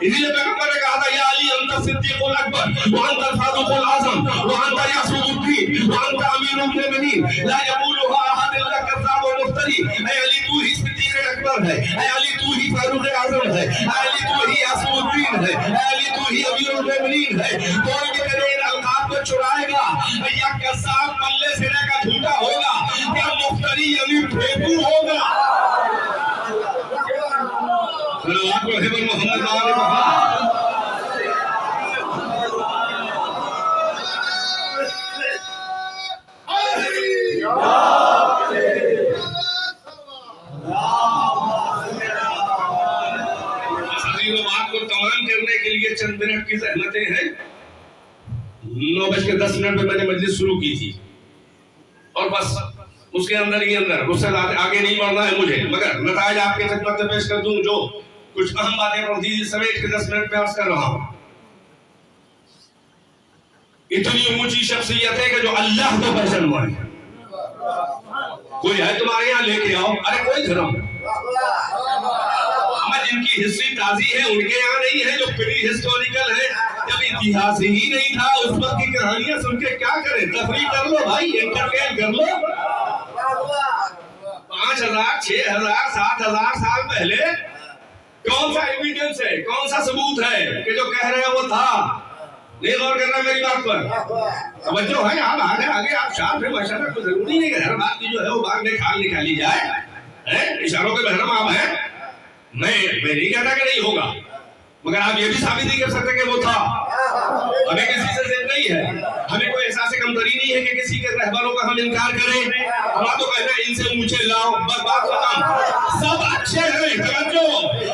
اسی لیے پیغمبر نے کہا تھا یا علی انت صدیق الاکبر وانت الفاروق الاعظم وانت یاسود الدین وانت امیر المؤمنین لا یقولها احد الا کذاب و مفتری، اے علی تو ہی صدیق اکبر ہے، اے علی تو ہی فاروق اعظم ہے، اے علی تو ہی یاسود الدین ہے، اے علی تو ہی امیر المؤمنین ہے، کوئی بھی تیرے ان القاب کو چرائے گا یا کذاب پلے سرے کا جھوٹا ہوگا یا مفتری یعنی پھیکو ہوگا۔ صلوات محمد آل محمد۔ بات کو تمام کرنے کے لیے چند منٹ کی زحمتیں ہیں، 9:10 پہ میں نے مجلس شروع کی تھی اور بس اس کے اندر ہی اندر اس سے آگے نہیں بڑھنا ہے مجھے، مگر نتائج آپ کے خدمت میں پیش کر دوں جو کچھ اہم باتیں پردیدی سمیٹ کے 10 منٹ میں عرض کر رہا ہوں۔ اتنی اونچی شخصیت ہے کہ جو اللہ کو پہچان ہے، کوئی ہے تمہارے یہاں لے کے آؤ، ارے کوئی دھرم جن کی ہسٹری تازی ہے ان کے یہاں نہیں ہے، جو پری ہسٹوریکل ہے، جب اتہاس ہی نہیں تھا اس وقت کی کہانیاں سن کے کیا کریں، تفریح کر لو بھائی، انٹرٹین کر لو۔ 5000 6000 7000 سال پہلے کون سا ایویڈنس ہے، کون سا ثبوت ہے کہ جو کہہ رہے ہیں وہ تھا؟ نہیں غور کرنا میری بات پر، توجہ ہے، آپ آگے آپ شاپ ہے ماشاءاللہ، کوئی ضروری نہیں کہ ہر بات کی جو ہے وہ باغ میں کھال نکالی جائے، اشاروں کے محرم آپ ہیں، میں نہیں کہتا کہ نہیں ہوگا، مگر آپ یہ بھی ثابت نہیں کر سکتے کہ وہ تھا، ہمیں کسی سے ضد نہیں ہے، ہمیں کوئی احساس کمتری نہیں ہے کہ کسی کے رہبروں کا ہم انکار کریں، ہمارا تو کہنا ہے ان سے اونچے لاؤ، بس بات ختم، سب اچھے ہیں، توجہ،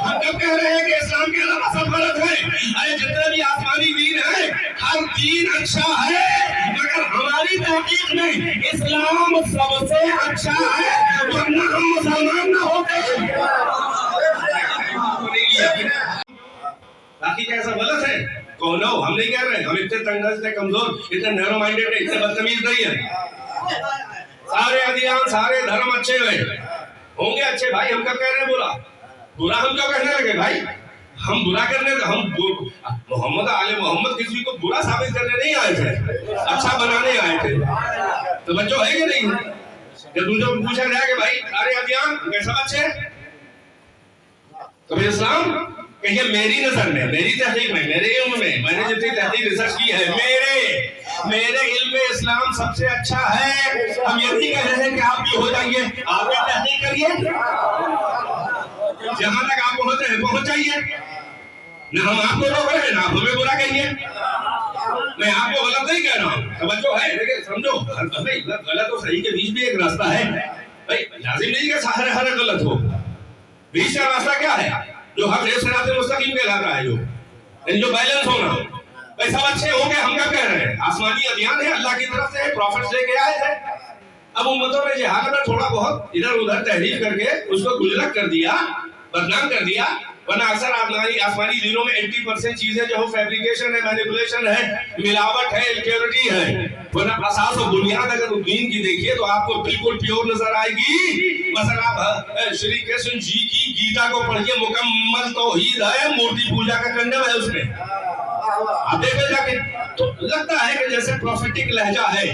ہم کب کہہ رہے ہیں کہ اسلام کے علاوہ سب غلط ہے، ارے جتنے بھی آسمانی دین ہیں ہر دین اچھا ہے، مگر ہماری تحقیق میں اسلام سب سے اچھا ہے، ورنہ ہم مسلمان نہ ہوتے۔ باقی کیسا غلط ہے کون ہو، ہم نہیں کہہ رہے، ہم اتنے تنگ، اتنے کمزور، اتنے نیرو مائنڈیڈ، اتنے بدتمیز نہیں ہیں، سارے ادیان سارے دھرم اچھے ہوئے ہوں گے، اچھے بھائی، ہم کب کہہ رہے ہیں برا ہم کیوں کہنے لگے بھائی، ہم برا کرنے، ہم محمد آل محمد کسی کو برا ثابت کرنے نہیں آئے تھے، اچھا بنانے آئے تھے، توجہ ہے کہ نہیں؟ جب تم سے پوچھا جائے کہ بھائی سارے ادیان کیسا اچھے ہیں تو پھر اسلام کہیے میری نظر میں، میری تحقیق میں، میرے علم میں نے جتنی تحقیق ریسرچ کی ہے، میرے علم میں اسلام سب سے اچھا ہے، ہم یہ نہیں کہہ رہے ہیں کہ آپ بھی ہو جائیے، آپ بھی تحقیق کریے، جہاں تک آپ پہنچے ہیں پہنچ جائیے، نہ ہم آپ کو روک رہے ہیں نہ آپ ہمیں برا کہیے، میں آپ کو غلط نہیں کہہ رہا ہوں، توجہ ہے، لیکن سمجھو غلط اور صحیح کے بیچ بھی ایک راستہ ہے، بھائی لازم نہیں کہ سارے ہر غلط ہو، بیچ کا راستہ کیا ہے جو حق صراط مستقیم کہلاتا ہے، جو بیلنس ہونا، بھائی سب اچھے ہوں گے، ہم کیا کہہ رہے ہیں، آسمانی ادیان ہے، اللہ کی طرف سے پروفٹس لے کے آئے تھے، اب امتوں نے جہالت میں تھوڑا بہت ادھر ادھر تحریف کر کے اس کو گجرک کر دیا، بدنام کر دیا، ورنہ اکثر آسمانی دینوں میں 80% چیزیں جو فیبریکیشن ہے، مینیپولیشن ہے، ملاوٹ ہے، امپیورٹی ہے، ورنہ اساس و بنیاد اگر دین کی دیکھیے تو آپ کو بالکل پیور نظر آئے گی۔ مثلا آپ شری کرشن جی کی گیتا کو پڑھیے، مکمل توحید ہے، مورتی پوجا کا کنڈم ہے اس میں، آپ دیکھیں جا کے تو لگتا ہے کہ جیسے پروفیٹک لہجہ ہے،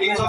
300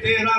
13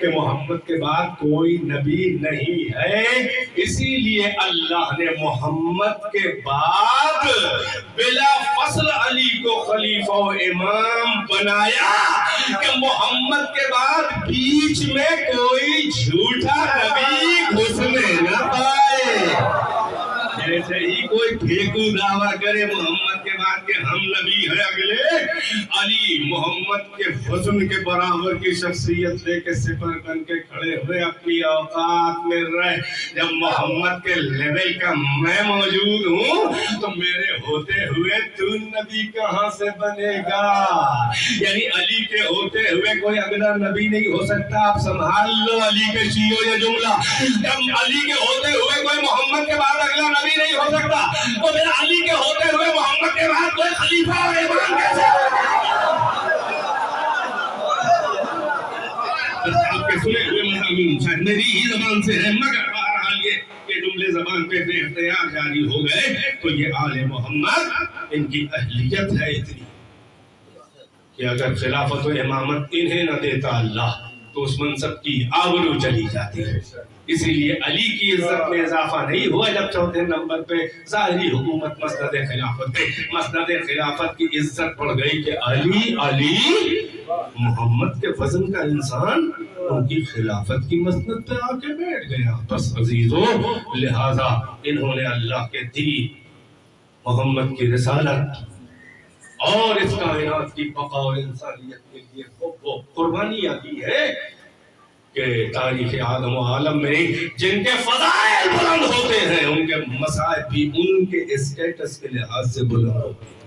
کہ محمد کے بعد کوئی نبی نہیں ہے. اسی لیے اللہ نے محمد کے بعد بلا فصل علی کو خلیفہ و امام بنایا کہ محمد کے بعد بیچ میں کوئی جھوٹا نبی گھسنے نہ پائے. جیسے ہی کوئی پھیکو دعویٰ کرے محمد کے بعد کہ ہم نبی ہیں اگلے، علی محمد کے حسن کے برابر کی شخصیت لے کے سپر بن کے کھڑے ہوئے اپنی اوقات میں رہے. جب محمد کے لیول کا میں موجود ہوں تو میرے ہوتے ہوئے تو نبی کہاں سے بنے گا؟ یعنی علی کے ہوتے ہوئے کوئی اگلا نبی نہیں ہو سکتا. آپ سنبھال لو علی کے شیعوں یہ جملہ، جب علی کے ہوتے ہوئے کوئی محمد کے بعد اگلا نبی نہیں ہو سکتا تو پھر علی کے ہوتے ہوئے محمد کے بعد کوئی خلیفہ اور امام کیسے؟ آپ کے سنے ہوئے مضامین شاید میری ہی زبان سے ہے، مگر بہرحال یہ جملے زبان پہ بے اختیار جاری ہو گئے. تو یہ آل محمد ان کی اہلیت ہے اتنی کہ اگر خلافت و امامت انہیں نہ دیتا اللہ تو اس منصب کی آبرو چلی جاتی ہے. اسی لیے علی کی عزت میں اضافہ نہیں ہوا جب چوتھے نمبر پہ ظاہری حکومت مسند خلافت ہے. مسند خلافت کی عزت بڑھ گئی کہ علی محمد کے وزن کا انسان ان کی خلافت کی مسند پہ آ کے بیٹھ گیا. بس عزیزو، لہذا انہوں نے اللہ کے دین، محمد کی رسالت اور اس کائنات کی بقا اور انسانیت کے لیے وہ قربانیاں دی ہے کہ تاریخ آدم و عالم میں جن کے فضائل بلند ہوتے ہیں ان کے مصائب بھی ان کے اسٹیٹس کے لحاظ سے بلند ہوتے ہیں.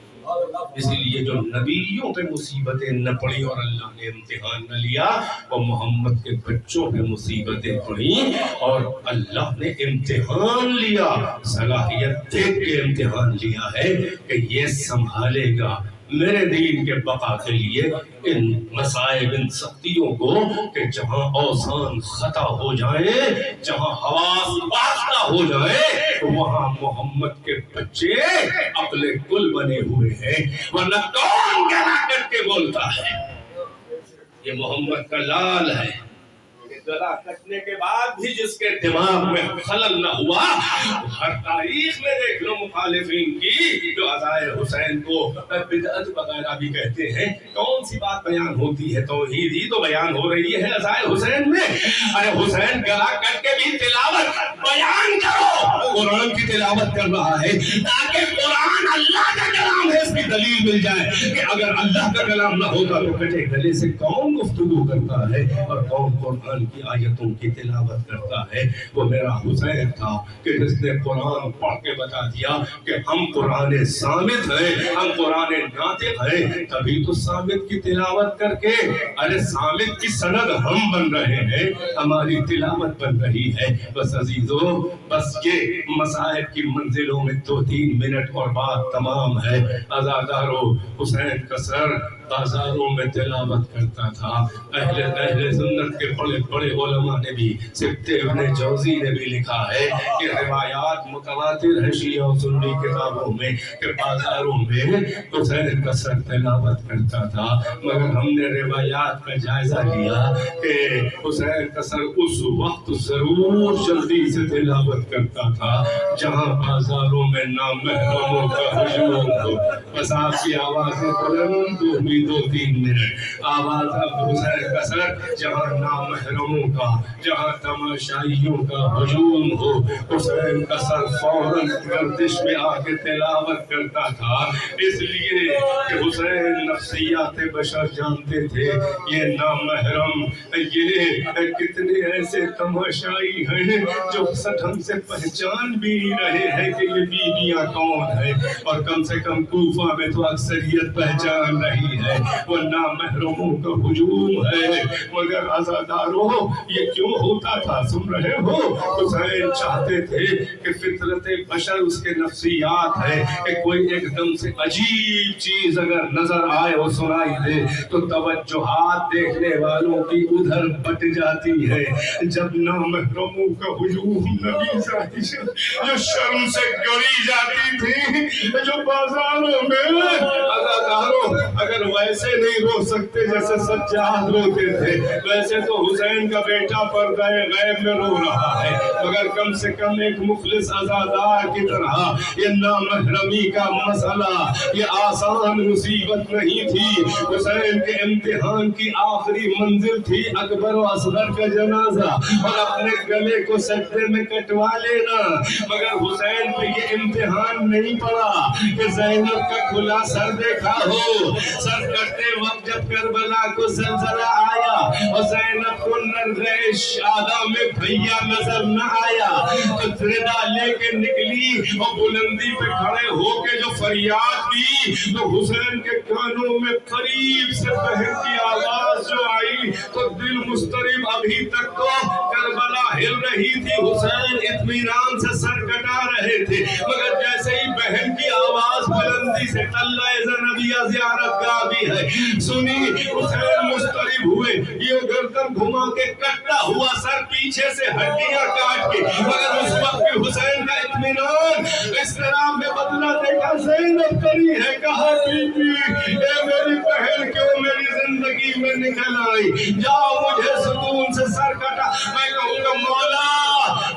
اسی لیے جو نبیوں پہ مصیبتیں نہ پڑی اور اللہ نے امتحان نہ لیا، وہ محمد کے بچوں پہ مصیبتیں پڑی اور اللہ نے امتحان لیا، صلاحیت دیکھ کے امتحان لیا ہے کہ یہ سنبھالے گا میرے دین کے بقا کے لیے ان مصائب، ان سختیوں کو کہ جہاں اوزان خطا ہو جائیں، جہاں حواس باختہ ہو جائیں تو وہاں محمد کے بچے عقل کل بنے ہوئے ہیں. ورنہ کون گلا کٹ کے بولتا ہے؟ یہ محمد کا لال ہے. گلا کٹنے کے بعد بھی جس کے دماغ میں خلل نہ ہوا، ہر تاریخ میں دیکھ لو مخالفین کی جو عزائے حسین کو بدعت وغیرہ بھی کہتے ہیں. کون سی بات بیان ہوتی ہے؟ توحید ہی تو بیان ہو رہی ہے عزائے حسین میں. ارے حسین گلا کٹ کے بھی تلاوت بیان کرو، قرآن کی تلاوت کر رہا ہے تاکہ قرآن اللہ کا کلام ہے اس کی دلیل مل جائے کہ اگر اللہ کا کلام نہ ہوتا تو کٹے گلے سے کون گفتگو کرتا ہے اور کون قرآن کی آیتوں کی تلاوت کرتا ہے؟ وہ میرا حسین تھا کہ جس نے قرآن پڑھ کے بتا دیا کہ ہم قرآن صامت ہیں، ہم قرآن ناطق ہیں. تبھی تو صامت کی تلاوت کر کے، ارے صامت کی سند ہم بن رہے ہیں، ہماری تلاوت بن رہی ہے. بس عزیزو، بس یہ مسائب کی منزلوں میں 2-3 منٹ اور بات تمام ہے. عزادارو، حسین کا سر بازاروں میں تلاوت کرتا تھا. اہل سنت کے بڑے بڑے علماء نے بھی، سبت ابن جوزی نے بھی لکھا ہے کہ روایات متواتر ہے شیعہ و سنی کتابوں میں کہ بازاروں میں حسین کا سر تلاوت کرتا تھا. مگر ہم نے روایات کا جائزہ لیا کہ حسین کا سر اس وقت ضرور جلدی سے تلاوت کرتا تھا جہاں بازاروں میں نامحرموں کا ہجوم ہو. بس آپ کی آوازیں بلند ہوئی 2-3 منٹ. آواز حسین کا سر جہاں نامحرموں کا، جہاں تماشائیوں کا ہجوم ہو، حسین کا سر فوراً گردش میں آ کے تلاوت کرتا تھا. اس لیے کہ حسین نفسیات بشر جانتے تھے یہ نامحرم، یہ کتنے ایسے تماشائی ہیں جو ڈھنگ سے پہچان بھی نہیں رہے ہیں کہ یہ بیویاں کون ہیں، اور کم سے کم کوفہ میں تو اکثریت پہچان رہی ہے. وہ نامحرموں کا ہجوم ہے. مگر عزادارو، یہ کیوں ہوتا تھا؟ سن رہے ہو؟ حسین چاہتے تھے کہ فطرت بشر اس کے نفسیات ہے کہ کوئی ایک دم سے عجیب چیز اگر نظر آئے اور سنائی دے تو توجہات دیکھنے والوں کی ادھر بٹ جاتی ہے. جب نامحرموں کا ہجوم نبی جو شرم سے گری جاتی تھی، جو بازاروں میں عزادارو اگر ویسے نہیں رو سکتے جیسے سجاد روتے تھے. ویسے تو حسین کا بیٹا پردہ غیب میں رو رہا ہے، مگر کم سے کم ایک مخلص عزادار کی طرح یہ نامحرمی کا مسئلہ یہ آسان مصیبت نہیں تھی. حسین کے امتحان کی آخری منزل تھی اکبر و اصغر کا جنازہ اور اپنے گلے کو سجدے میں کٹوا لینا. مگر حسین پہ یہ امتحان نہیں پڑا کہ زینب کا کھلا سر دیکھا ہو. سر کٹتے وقت جب کربلا کو زلزلہ آیا اور زینب کو نرغے شادہ میں بھیا نظر نہ آیا تو ردا لے کے نکلی اور بلندی پہ کھڑے ہو کے جو فریاد کی تو حسین کے کانوں میں قریب سے بہن کی آواز جو آئی تو دل مضطرب. ابھی تک تو کربلا ہل رہی تھی، حسین اطمینان سے سر کٹا رہے تھے، مگر جیسے ہی بہن کی آواز بلندی سے طلع زینبیہ زیارت گاہ بھی ہے سنی، حسین مضطرب ہوئے. یہ گردن گھما کے کٹا ہوا سر پیچھے سے ہڈیاں کاٹ کے، مگر اس وقت بھی حسین کا اطمینان اس طرح میں بدلا. دیکھا زینب کری ہے، کہا بی بی اے میری بہن کیوں میری زندگی میں نکل آئی، جاؤ مجھے سکون سے سر کٹا. میں کہوں گا مولا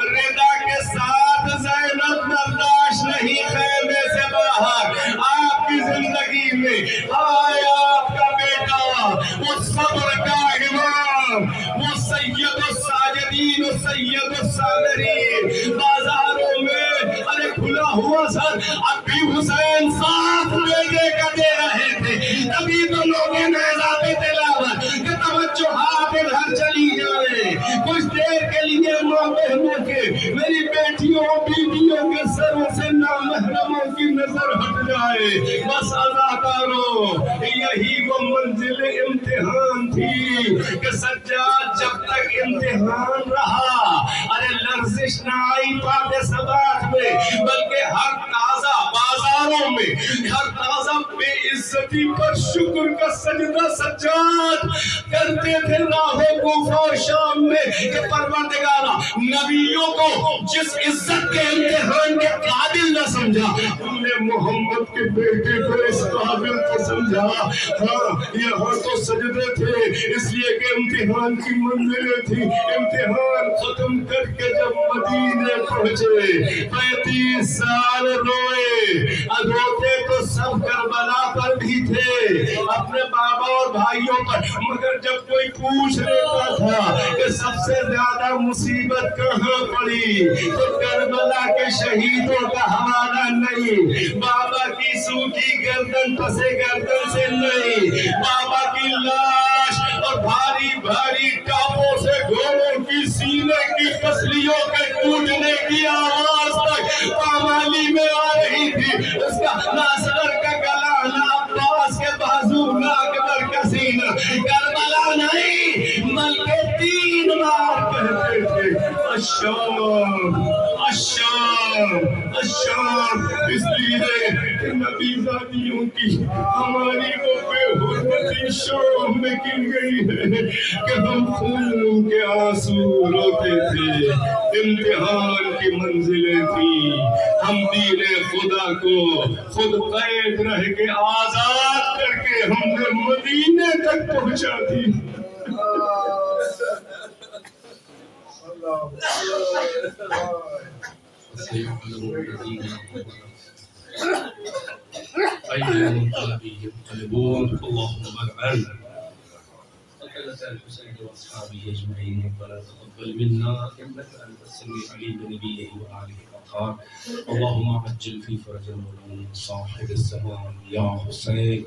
رضا کے ساتھ زینب برداشت نہیں خیمے سے باہر آپ کی زندگی میں آئے آپ کا بیٹا وہ صبر کا امام، وہ سید الساجدین و سید الصابرین. بازاروں میں ارے کھلا ہوا سر اب بھی حسین ساتھ بیٹے کا دے رہے تھے. تبھی تو لوگوں نے ذات تلاوت کہ توجہات ادھر چلی جائے. کچھ دیر کے لیے ماں بہنوں کے میری بیٹیوں بیویوں کے سروں سے نامحرموں کی نظر ہٹ جائے. بس عزاداروں یہی وہ منزل امتحان تھی کہ سجاد جب تک امتحان رہا ارے لرزش نہ آئی پاک ثبات میں، بلکہ ہر تازہ بازاروں میں ہر تازہ بے عزتی پر شکر کا سجدہ سجاد کرتے تھے. راہوں کوفہ و شام میں کہ پروردگارا نبیوں کو جس عزت کے امتحان کے قابل نہ سمجھا تم نے محمد کے بیٹے کو اس قابل تو سمجھا. ہاں یہاں تو سجدے تھے اس لیے کہ امتحان کی منزلیں تھی. امتحان ختم کر کے جب مدینے پہنچے 35 سال روئے. روتے تو سب کربلا پر بھی تھے اپنے بابا اور بھائیوں پر، مگر جب کوئی پوچھ لیتا تھا کہ سب سے زیادہ مصیبت کہاں پڑی تو کربلا کے شہیدوں کا حوالہ نہیں، بابا کی سوکھی گردن پسے گردن سے نہیں، بابا کی لاش اور بھاری بھاری ٹاپوں سے گھوڑوں کی سینے کی پسلیوں کے ٹوٹنے کی آواز تک پامالی میں آ رہی تھی. اس کا نہ اصغر کا گلا، نہ عباس کے بازو، نہ اکبر کا سینہ. کربلا نہیں بلکہ 3 بار کہتے تھے الشام الشام الشام. اس لیے کہ نبی زادیوں کی ہماری وہ بے حرمتی شام میں گر گئی ہے کہ ہم خون کے آنسو روتے تھے. امتحان کی منزلیں تھی، ہم دین خدا کو خود قید رہ کے آزاد کر کے ہم نے مدینے تک پہنچا دی. الحسين واصحابه اجمعين ربنا تقبل منا انك انت السميع العليم بنبيه واله الاطهار. اللهم عجل في فرج المظلوم صاحب الزمان يا حسين.